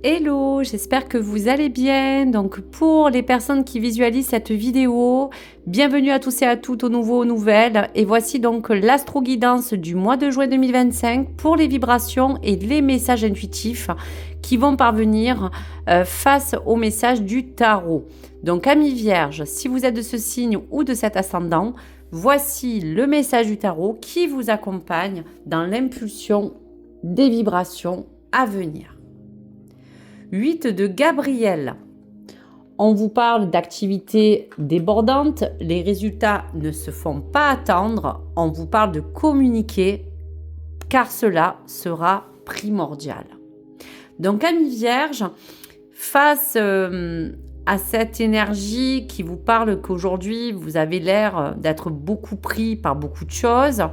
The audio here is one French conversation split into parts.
Hello, j'espère que vous allez bien. Donc pour les personnes qui visualisent cette vidéo, bienvenue à tous et à toutes aux nouvelles. Et voici donc l'astro-guidance du mois de juin 2025 pour les vibrations et les messages intuitifs qui vont parvenir face aux messages du tarot. Donc amis vierges, si vous êtes de ce signe ou de cet ascendant, voici le message du tarot qui vous accompagne dans l'impulsion des vibrations à venir. 8 de Gabriel. On vous parle d'activités débordantes, les résultats ne se font pas attendre, on vous parle de communiquer car cela sera primordial. Donc amis vierges, face à cette énergie qui vous parle qu'aujourd'hui vous avez l'air d'être beaucoup pris par beaucoup de choses,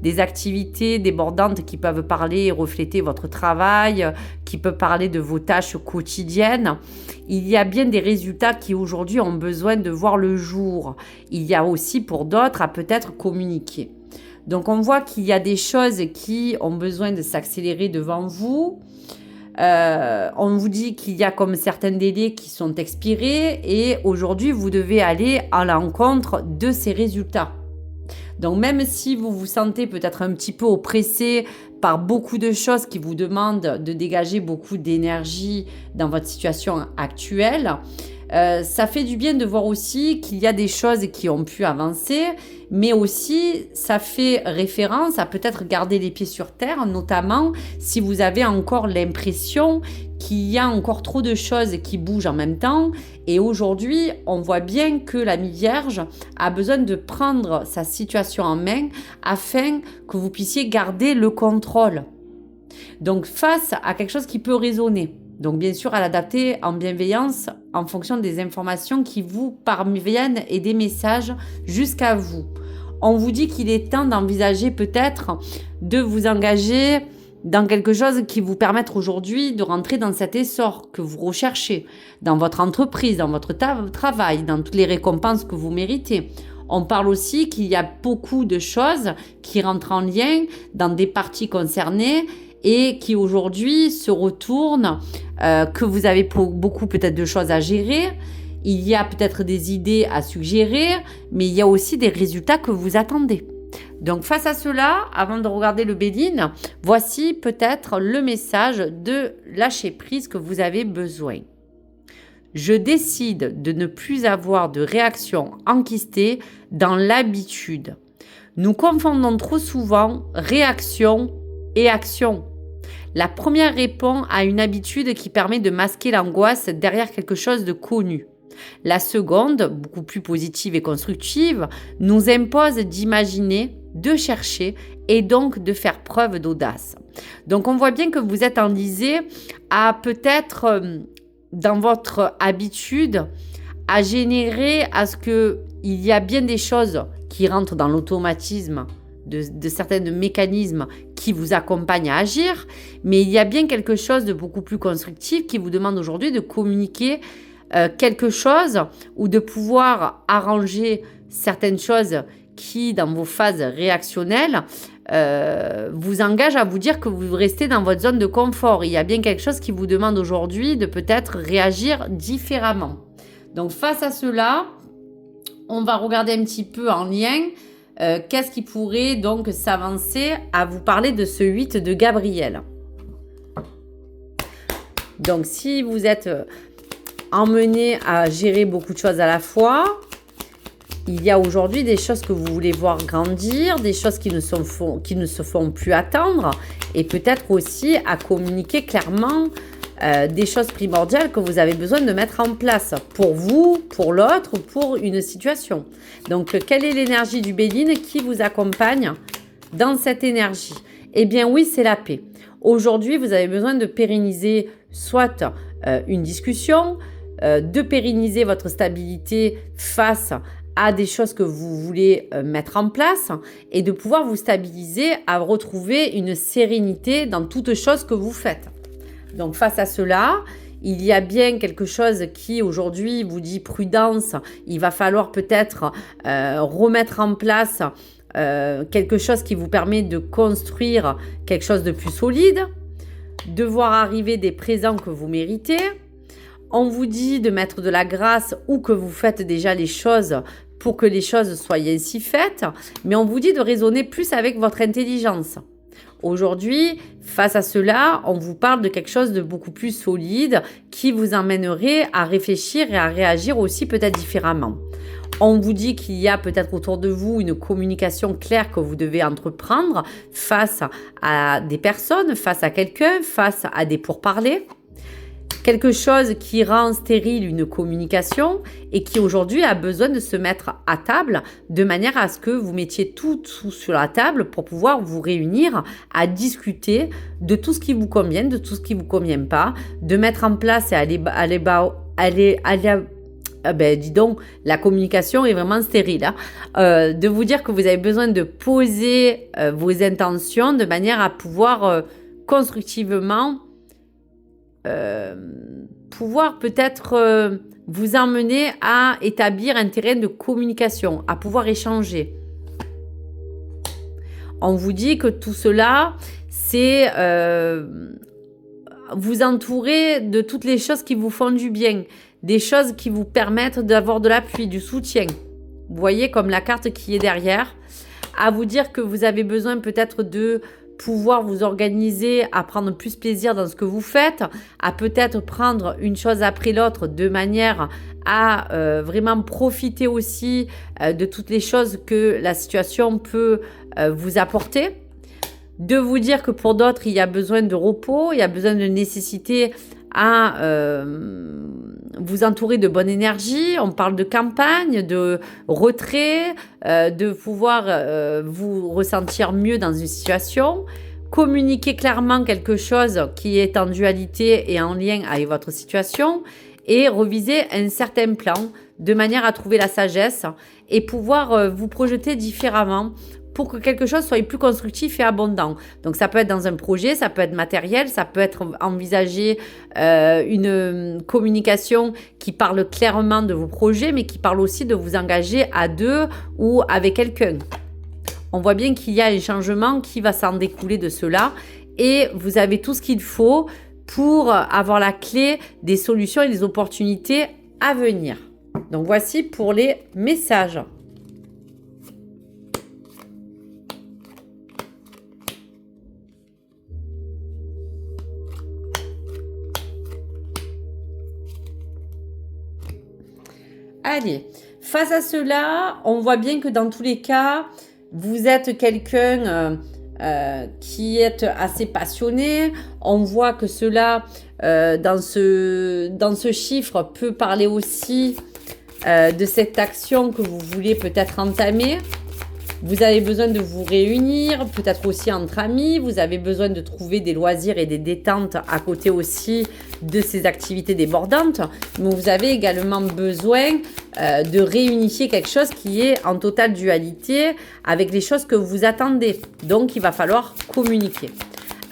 des activités débordantes qui peuvent parler et refléter votre travail, qui peuvent parler de vos tâches quotidiennes. Il y a bien des résultats qui aujourd'hui ont besoin de voir le jour. Il y a aussi pour d'autres à peut-être communiquer. Donc on voit qu'il y a des choses qui ont besoin de s'accélérer devant vous. On vous dit qu'il y a comme certains délais qui sont expirés et aujourd'hui vous devez aller à l'encontre de ces résultats. Donc même si vous vous sentez peut-être un petit peu oppressé par beaucoup de choses qui vous demandent de dégager beaucoup d'énergie dans votre situation actuelle, ça fait du bien de voir aussi qu'il y a des choses qui ont pu avancer, mais aussi ça fait référence à peut-être garder les pieds sur terre, notamment si vous avez encore l'impression qu'il y a encore trop de choses qui bougent en même temps. Et aujourd'hui, on voit bien que l'ami vierge a besoin de prendre sa situation en main afin que vous puissiez garder le contrôle. Donc face à quelque chose qui peut résonner. Donc bien sûr, à l'adapter en bienveillance en fonction des informations qui vous parviennent et des messages jusqu'à vous. On vous dit qu'il est temps d'envisager peut-être de vous engager dans quelque chose qui vous permette aujourd'hui de rentrer dans cet essor que vous recherchez, dans votre entreprise, dans votre travail, dans toutes les récompenses que vous méritez. On parle aussi qu'il y a beaucoup de choses qui rentrent en lien dans des parties concernées et qui aujourd'hui se retournent, que vous avez beaucoup peut-être de choses à gérer. Il y a peut-être des idées à suggérer, mais il y a aussi des résultats que vous attendez. Donc face à cela, avant de regarder le Béline, voici peut-être le message de lâcher prise que vous avez besoin. Je décide de ne plus avoir de réaction enquistée dans l'habitude. Nous confondons trop souvent réaction et action. La première répond à une habitude qui permet de masquer l'angoisse derrière quelque chose de connu. La seconde, beaucoup plus positive et constructive, nous impose d'imaginer, de chercher et donc de faire preuve d'audace. Donc on voit bien que vous êtes enlisé à peut-être dans votre habitude à générer à ce qu'il y a bien des choses qui rentrent dans l'automatisme de certains mécanismes qui vous accompagnent à agir, mais il y a bien quelque chose de beaucoup plus constructif qui vous demande aujourd'hui de communiquer quelque chose ou de pouvoir arranger certaines choses qui, dans vos phases réactionnelles, vous engagent à vous dire que vous restez dans votre zone de confort. Il y a bien quelque chose qui vous demande aujourd'hui de peut-être réagir différemment. Donc face à cela, on va regarder un petit peu en lien qu'est-ce qui pourrait donc s'avancer à vous parler de ce 8 de Gabriel. Donc si vous êtes emmené à gérer beaucoup de choses à la fois, il y a aujourd'hui des choses que vous voulez voir grandir, des choses qui ne se font plus attendre et peut-être aussi à communiquer clairement des choses primordiales que vous avez besoin de mettre en place pour vous, pour l'autre ou pour une situation. Donc, quelle est l'énergie du Béline qui vous accompagne dans cette énergie? Eh bien oui, c'est la paix. Aujourd'hui, vous avez besoin de pérenniser soit une discussion, de pérenniser votre stabilité face à des choses que vous voulez mettre en place et de pouvoir vous stabiliser à retrouver une sérénité dans toutes choses que vous faites. Donc face à cela, il y a bien quelque chose qui aujourd'hui vous dit prudence. Il va falloir peut-être remettre en place quelque chose qui vous permet de construire quelque chose de plus solide. de voir arriver des présents que vous méritez. On vous dit de mettre de la grâce ou que vous faites déjà les choses pour que les choses soient ainsi faites, mais on vous dit de raisonner plus avec votre intelligence. Aujourd'hui, face à cela, on vous parle de quelque chose de beaucoup plus solide qui vous emmènerait à réfléchir et à réagir aussi peut-être différemment. On vous dit qu'il y a peut-être autour de vous une communication claire que vous devez entreprendre face à des personnes, face à quelqu'un, face à des pourparlers. Quelque chose qui rend stérile une communication et qui aujourd'hui a besoin de se mettre à table de manière à ce que vous mettiez tout sur la table pour pouvoir vous réunir à discuter de tout ce qui vous convient, de tout ce qui vous convient pas, de mettre en place et dis donc, la communication est vraiment stérile. De vous dire que vous avez besoin de poser vos intentions de manière à pouvoir constructivement pouvoir peut-être vous emmener à établir un terrain de communication, à pouvoir échanger. On vous dit que tout cela, c'est vous entourer de toutes les choses qui vous font du bien, des choses qui vous permettent d'avoir de l'appui, du soutien. Vous voyez comme la carte qui est derrière, à vous dire que vous avez besoin peut-être de pouvoir vous organiser à prendre plus plaisir dans ce que vous faites, à peut-être prendre une chose après l'autre de manière à vraiment profiter aussi de toutes les choses que la situation peut vous apporter. De vous dire que pour d'autres, il y a besoin de repos, il y a besoin de nécessité à vous entourer de bonne énergie. On parle de campagne, de retrait, de pouvoir vous ressentir mieux dans une situation, communiquer clairement quelque chose qui est en dualité et en lien avec votre situation et reviser un certain plan de manière à trouver la sagesse et pouvoir vous projeter différemment pour que quelque chose soit plus constructif et abondant. Donc ça peut être dans un projet, ça peut être matériel, ça peut être envisager une communication qui parle clairement de vos projets, mais qui parle aussi de vous engager à deux ou avec quelqu'un. On voit bien qu'il y a un changement qui va s'en découler de cela et vous avez tout ce qu'il faut pour avoir la clé des solutions et des opportunités à venir. Donc voici pour les messages. Allez, face à cela, on voit bien que dans tous les cas, vous êtes quelqu'un qui est assez passionné. On voit que cela, dans ce chiffre, peut parler aussi de cette action que vous voulez peut-être entamer. Vous avez besoin de vous réunir, peut-être aussi entre amis. Vous avez besoin de trouver des loisirs et des détentes à côté aussi de ces activités débordantes. Mais vous avez également besoin de réunifier quelque chose qui est en totale dualité avec les choses que vous attendez. Donc, il va falloir communiquer.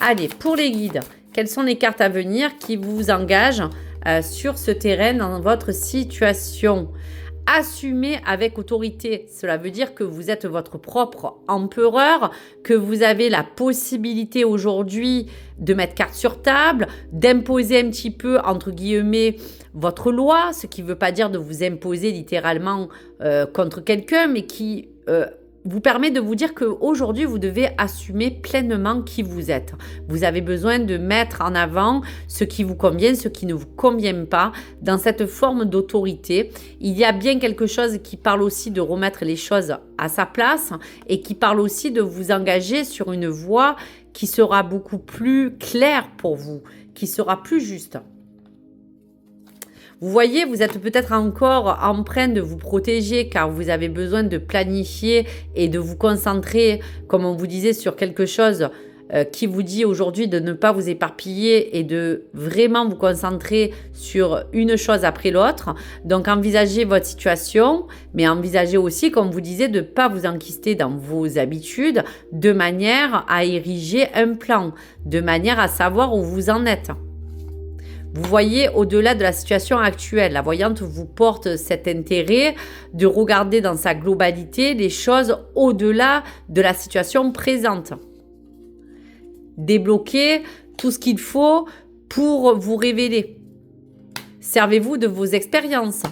Allez, pour les guides, quelles sont les cartes à venir qui vous engagent sur ce terrain dans votre situation ? Assumez avec autorité. Cela veut dire que vous êtes votre propre empereur, que vous avez la possibilité aujourd'hui de mettre carte sur table, d'imposer un petit peu, entre guillemets, votre loi, ce qui ne veut pas dire de vous imposer littéralement contre quelqu'un, mais qui vous permet de vous dire qu'aujourd'hui, vous devez assumer pleinement qui vous êtes. Vous avez besoin de mettre en avant ce qui vous convient, ce qui ne vous convient pas, dans cette forme d'autorité. Il y a bien quelque chose qui parle aussi de remettre les choses à sa place et qui parle aussi de vous engager sur une voie qui sera beaucoup plus claire pour vous, qui sera plus juste. Vous voyez, vous êtes peut-être encore en train de vous protéger car vous avez besoin de planifier et de vous concentrer, comme on vous disait, sur quelque chose qui vous dit aujourd'hui de ne pas vous éparpiller et de vraiment vous concentrer sur une chose après l'autre. Donc, envisagez votre situation, mais envisagez aussi, comme vous disiez, de ne pas vous enquister dans vos habitudes de manière à ériger un plan, de manière à savoir où vous en êtes. Vous voyez, au-delà de la situation actuelle, la voyante vous porte cet intérêt de regarder dans sa globalité les choses au-delà de la situation présente. Débloquer tout ce qu'il faut pour vous révéler. Servez-vous de vos expériences.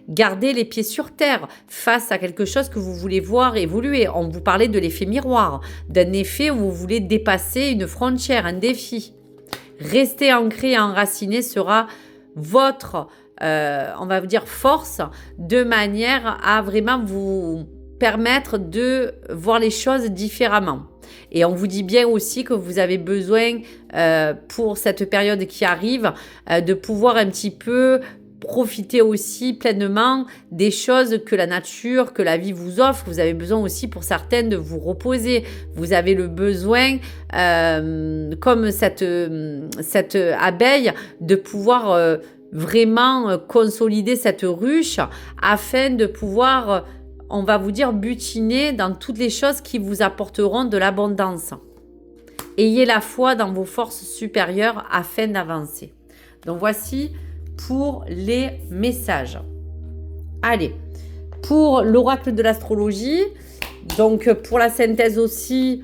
Gardez les pieds sur terre face à quelque chose que vous voulez voir évoluer. On vous parlait de l'effet miroir, d'un effet où vous voulez dépasser une frontière, un défi. Rester ancré et enraciné sera votre, on va vous dire, force, de manière à vraiment vous permettre de voir les choses différemment. Et on vous dit bien aussi que vous avez besoin, pour cette période qui arrive, de pouvoir un petit peu profiter aussi pleinement des choses que la nature, que la vie vous offre. Vous avez besoin aussi pour certaines de vous reposer. Vous avez le besoin, comme cette abeille, de pouvoir vraiment consolider cette ruche afin de pouvoir, on va vous dire, butiner dans toutes les choses qui vous apporteront de l'abondance. Ayez la foi dans vos forces supérieures afin d'avancer. Donc voici pour les messages. Allez, pour l'oracle de l'astrologie, donc pour la synthèse aussi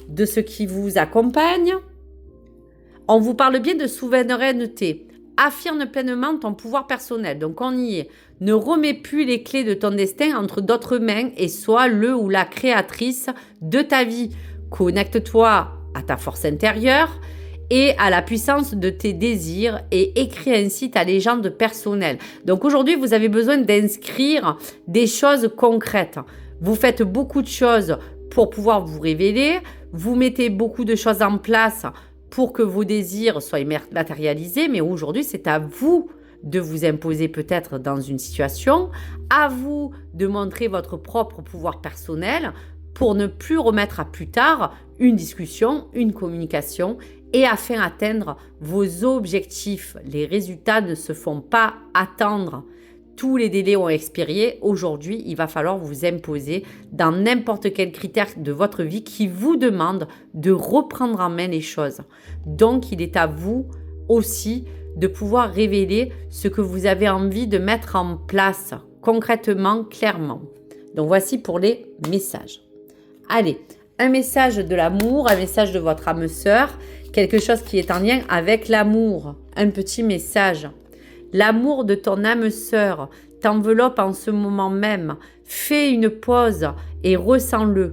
de ce qui vous accompagne, on vous parle bien de souveraineté. Affirme pleinement ton pouvoir personnel. Donc on y est. Ne remets plus les clés de ton destin entre d'autres mains et sois le ou la créatrice de ta vie. Connecte-toi à ta force intérieure et à la puissance de tes désirs et écris ainsi ta légende personnelle. Donc aujourd'hui, vous avez besoin d'inscrire des choses concrètes. Vous faites beaucoup de choses pour pouvoir vous révéler. Vous mettez beaucoup de choses en place pour que vos désirs soient matérialisés. Mais aujourd'hui, c'est à vous de vous imposer peut-être dans une situation, à vous de montrer votre propre pouvoir personnel pour ne plus remettre à plus tard une discussion, une communication et afin d'atteindre vos objectifs. Les résultats ne se font pas attendre. Tous les délais ont expiré. Aujourd'hui, il va falloir vous imposer dans n'importe quel critère de votre vie qui vous demande de reprendre en main les choses. Donc, il est à vous aussi de pouvoir révéler ce que vous avez envie de mettre en place concrètement, clairement. Donc, voici pour les messages. Allez, un message de l'amour, un message de votre âme sœur, quelque chose qui est en lien avec l'amour. Un petit message. L'amour de ton âme sœur t'enveloppe en ce moment même. Fais une pause et ressens-le.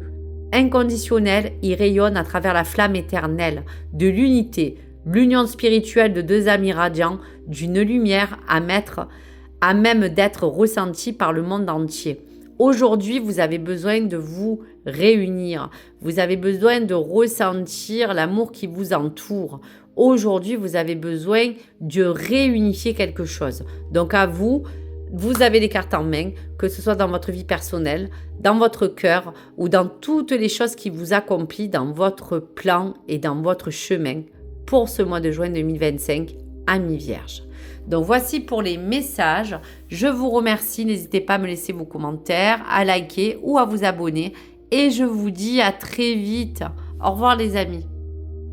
Inconditionnel, il rayonne à travers la flamme éternelle de l'unité, l'union spirituelle de deux amis radiants, d'une lumière à même d'être ressentie par le monde entier. Aujourd'hui, vous avez besoin de vous réunir. Vous avez besoin de ressentir l'amour qui vous entoure. Aujourd'hui, vous avez besoin de réunifier quelque chose. Donc à vous, vous avez les cartes en main, que ce soit dans votre vie personnelle, dans votre cœur ou dans toutes les choses qui vous accomplissent dans votre plan et dans votre chemin pour ce mois de juin 2025, Amis Vierge. Donc voici pour les messages. Je vous remercie. N'hésitez pas à me laisser vos commentaires, à liker ou à vous abonner. Et je vous dis à très vite. Au revoir les amis.